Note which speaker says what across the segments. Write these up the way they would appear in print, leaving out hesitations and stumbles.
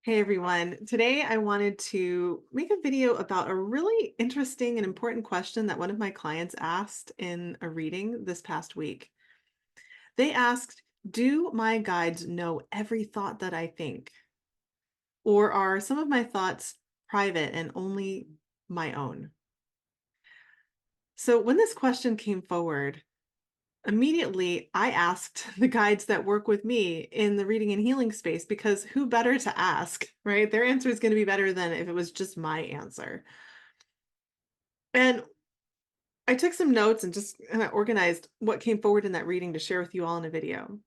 Speaker 1: Hey everyone. Today I wanted to make a video about a really interesting and important question that one of my clients asked in a reading this past week. They asked, do my guides know every thought that I think? Or are some of my thoughts private and only my own? So when this question came forward, immediately I asked the guides that work with me in the reading and healing space because who better to ask, right? Their answer is going to be better than if it was just my answer. And I took some notes and just kind of organized what came forward in that reading to share with you all in a video.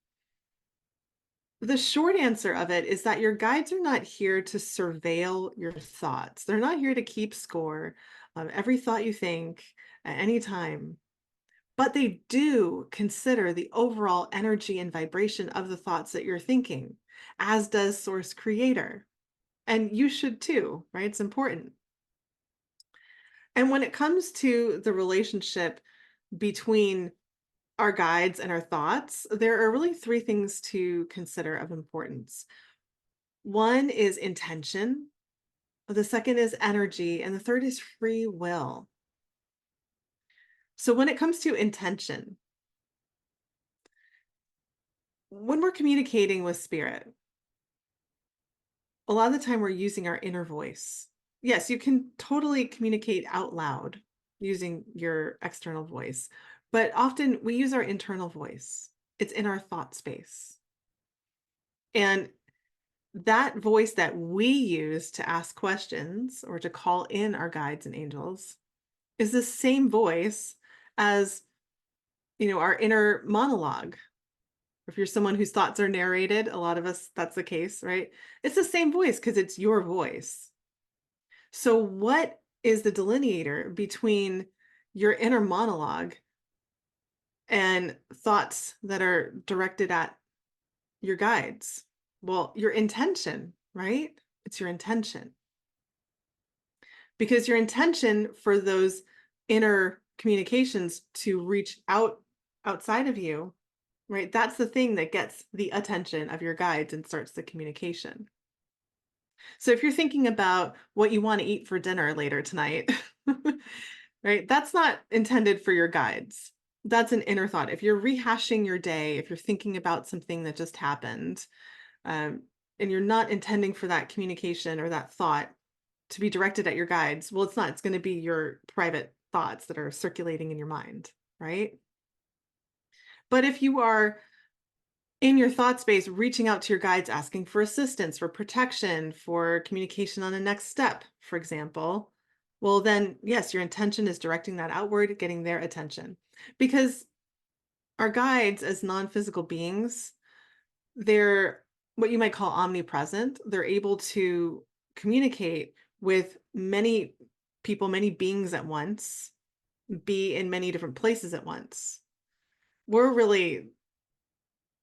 Speaker 1: The short answer of it is that your guides are not here to surveil your thoughts. They're not here to keep score of every thought you think at any time, but they do consider the overall energy and vibration of the thoughts that you're thinking, as does Source Creator. And you should too, right? It's important. And when it comes to the relationship between our guides and our thoughts, there are really three things to consider of importance. One is intention, the second is energy, and the third is free will. So when it comes to intention, when we're communicating with spirit, a lot of the time we're using our inner voice. Yes, you can totally communicate out loud using your external voice, but often we use our internal voice. It's in our thought space. And that voice that we use to ask questions or to call in our guides and angels is the same voice as, our inner monologue. If you're someone whose thoughts are narrated, a lot of us, that's the case, right? It's the same voice because it's your voice. So, what is the delineator between your inner monologue and thoughts that are directed at your guides? Well, your intention, right? It's your intention. Because your intention for those inner communications to reach outside of you, right? That's the thing that gets the attention of your guides and starts the communication. So if you're thinking about what you want to eat for dinner later tonight, right? That's not intended for your guides. That's an inner thought. If you're rehashing your day, if you're thinking about something that just happened, um, and you're not intending for that communication or that thought to be directed at your guides, well, it's not. It's going to be your private thoughts that are circulating in your mind, right? But if you are in your thought space, reaching out to your guides, asking for assistance, for protection, for communication on the next step, for example, well, then, yes, your intention is directing that outward, getting their attention. Because our guides, as non physical beings, they're what you might call omnipresent. They're able to communicate with many people, many beings at once, be in many different places at once. We're really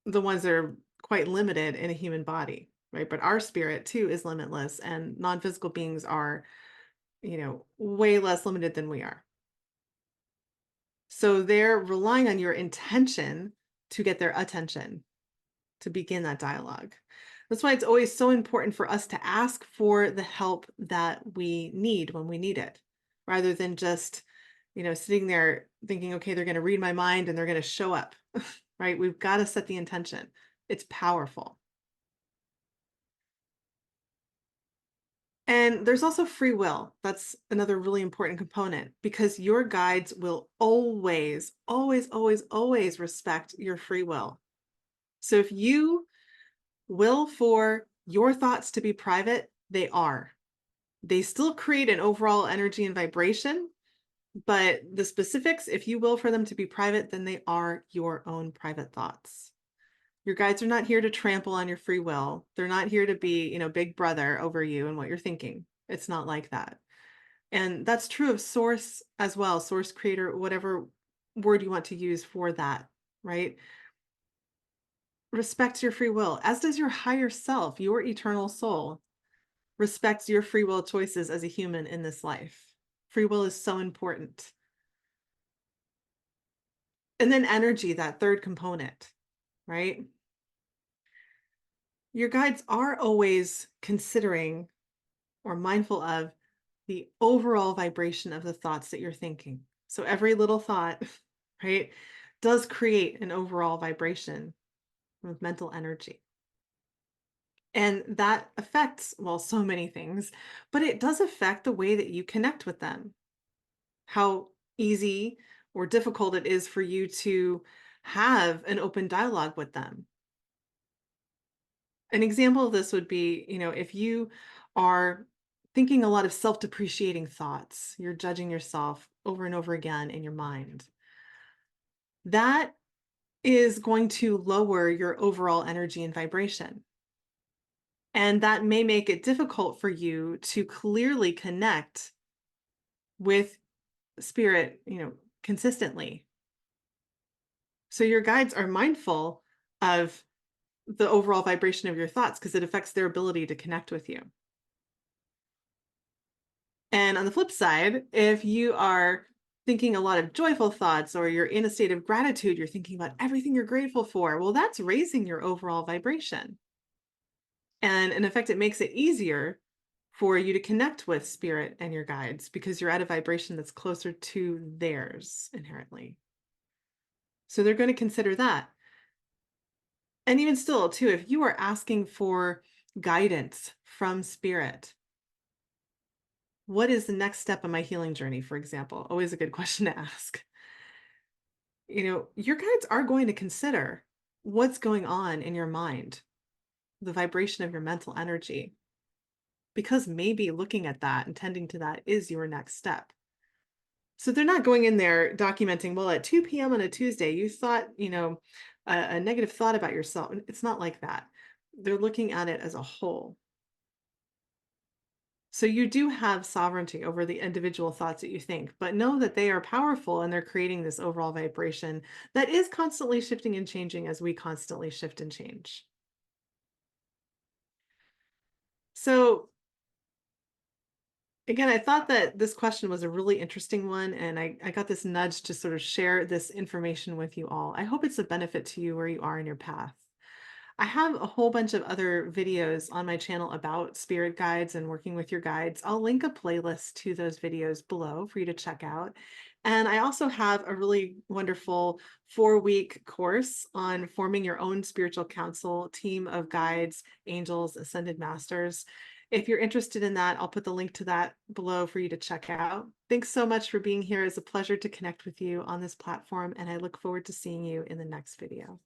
Speaker 1: the ones that are quite limited in a human body, right? But our spirit too is limitless, and non-physical beings are, way less limited than we are. So they're relying on your intention to get their attention, to begin that dialogue. That's why it's always so important for us to ask for the help that we need when we need it, rather than just, sitting there thinking, okay, they're going to read my mind and they're going to show up, right? We've got to set the intention. It's powerful. And there's also free will. That's another really important component because your guides will always, always, always, always respect your free will. So if you will for your thoughts to be private, they are. They still create an overall energy and vibration, but the specifics, if you will for them to be private, then they are your own private thoughts. Your guides are not here to trample on your free will. They're not here to be, big brother over you and what you're thinking. It's not like that. And that's true of source as well, source creator, whatever word you want to use for that, right? Respects your free will, as does your higher self, your eternal soul respects your free will choices as a human in this life. Free will is so important. And then energy, that third component, right? Your guides are always considering or mindful of the overall vibration of the thoughts that you're thinking. So every little thought, right, does create an overall vibration of mental energy. And that affects, well, so many things, but it does affect the way that you connect with them, how easy or difficult it is for you to have an open dialogue with them. An example of this would be, if you are thinking a lot of self depreciating thoughts, you're judging yourself over and over again in your mind, that is going to lower your overall energy and vibration. And that may make it difficult for you to clearly connect with spirit, consistently. So your guides are mindful of the overall vibration of your thoughts because it affects their ability to connect with you. And on the flip side, if you are thinking a lot of joyful thoughts or you're in a state of gratitude, you're thinking about everything you're grateful for, well, that's raising your overall vibration. And in effect, it makes it easier for you to connect with spirit and your guides because you're at a vibration that's closer to theirs inherently. So they're going to consider that. And even still, too, if you are asking for guidance from spirit, what is the next step on my healing journey, for example? Always a good question to ask. Your guides are going to consider what's going on in your mind, the vibration of your mental energy, because maybe looking at that and tending to that is your next step. So they're not going in there documenting, well, at 2 p.m. on a Tuesday, you thought, a negative thought about yourself. It's not like that. They're looking at it as a whole. So you do have sovereignty over the individual thoughts that you think, but know that they are powerful and they're creating this overall vibration that is constantly shifting and changing as we constantly shift and change. So again, I thought that this question was a really interesting one, and I got this nudge to sort of share this information with you all. I hope it's a benefit to you where you are in your path. I have a whole bunch of other videos on my channel about spirit guides and working with your guides. I'll link a playlist to those videos below for you to check out. And I also have a really wonderful 4-week course on forming your own spiritual council team of guides, angels, ascended masters. If you're interested in that, I'll put the link to that below for you to check out. Thanks so much for being here. It's a pleasure to connect with you on this platform, and I look forward to seeing you in the next video.